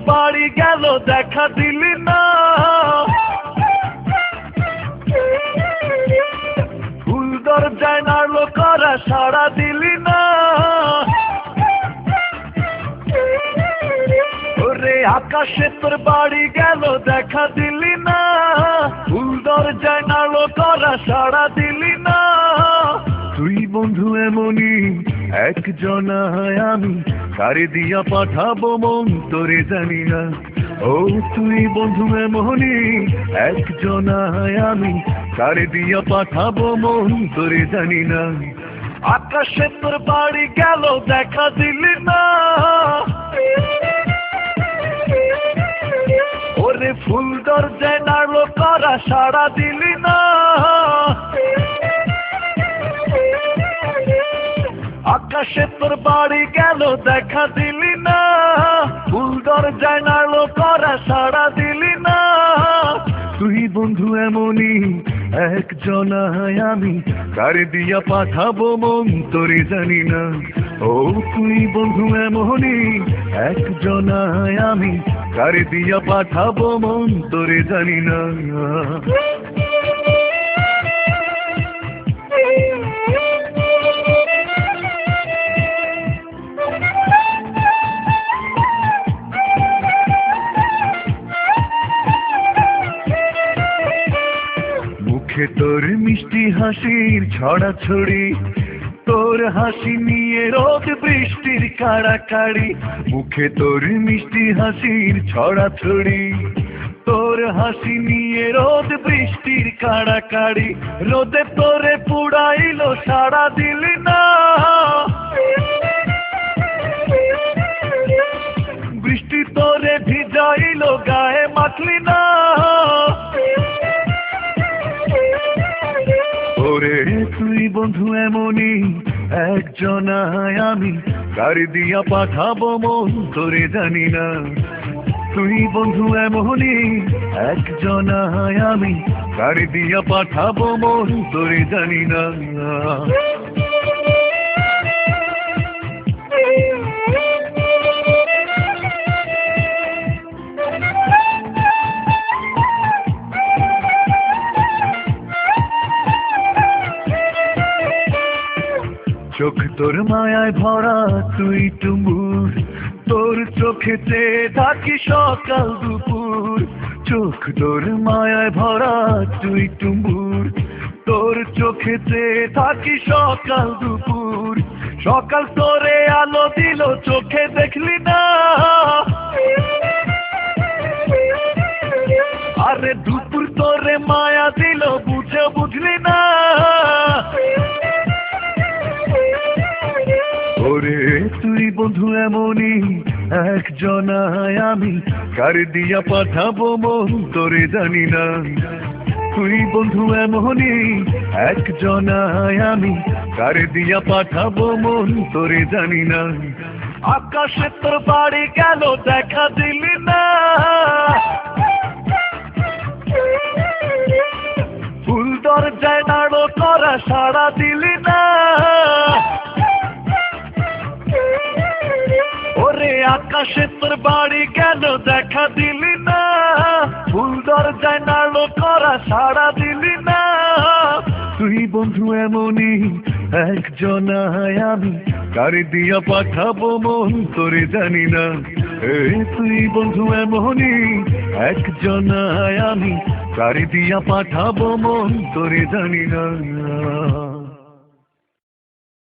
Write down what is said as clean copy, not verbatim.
বাড়ি গেল দেখা দিলি না, ফুল দরজায় নাড়লো করা সাড়া দিলি না। ওরে আকাশে তোর বাড়ি গেল দেখা দিলি না, ফুল দরজায় নাড়লো করা সাড়া দিলি না। তুই বন্ধু এমনই একজনা আমি, কারে দিয়া পাঠাবো মন তোরে জানি না। ও তুই বন্ধু এমনই একজনা আমি, কারে দিয়া পাঠাবো মন তোরে জানি না। আকাশে তোর বাড়ি গেল দেখা দিলি না, ওরে ফুল দরজায় নাড়লো করা সাড়া দিলি না। আকাশে তোর বাড়ি গেল দেখা দিলি না, ফুল দরজায় নাড়লো করা সাড়া দিলি না। তুই বন্ধু এমনই একজনা আমি, কারে দিয়া পাঠাবো মন তোরে জানি না। ও তুই বন্ধু এমনই একজনা আমি, কারে দিয়া পাঠাবো মন তোরে জানি না। মুখে তোর মিষ্টি হাসির ছড়াছড়ি, তোর হাসি নিয়ে রোদ বৃষ্টির কাড়াকাড়ি। মুখে তোর মিষ্টি হাসির ছড়াছড়ি, তোর হাসি নিয়ে রোদ বৃষ্টির কাড়াকাড়ি। রোদে তোরে পুড়াইলো সাড়া দিলি না, বৃষ্টি তোরে ভিজাইলো গায়ে মাখলি না। ওরে তুই বন্ধু এমনই একজনা আমি, কারে দিয়া পাঠাবো মন তোরে জানি না। তুই বন্ধু এমনই একজনা আমি, কারে দিয়া পাঠাবো মন তোরে জানি না। চোখ তোর মায়ায় ভরা তুই টুমুর, তোর চোখেতে থাকি সকাল দুপুর। চোখ তোর মায়ায় ভরা তুই টুমুর, তোর চোখেতে থাকি সকাল দুপুর। সকাল তোরে আলো দিল চোখে দেখলি না, আরে দুপুর তোরে মায়া দিল বুঝে বুঝলি না। ওরে তুই বন্ধু এমনই একজনা আমি, কারে দিয়া পাঠাবো মন তোরে জানি না। তুই বন্ধু এমনই একজনা আমি, কারে দিয়া পাঠাবো মন তোরে জানি না। আকাশে তোর বাড়ি গেল দেখা দিলি না, ফুল দরজায় নাড়ো করা সাড়া দিলি না। ওরে আকাশে তোর বাড়ি গেল দেখা দিলি না, ফুল দরজায় নাড়লো করা সাড়া দিলি না। তুই বন্ধু এমনই একজনা আমি, কারে দিয়া পাঠাবো মন তোরে জানি না। তুই বন্ধু এমনই একজনা আমি, কারে দিয়া পাঠাবো মন তোরে জানি না।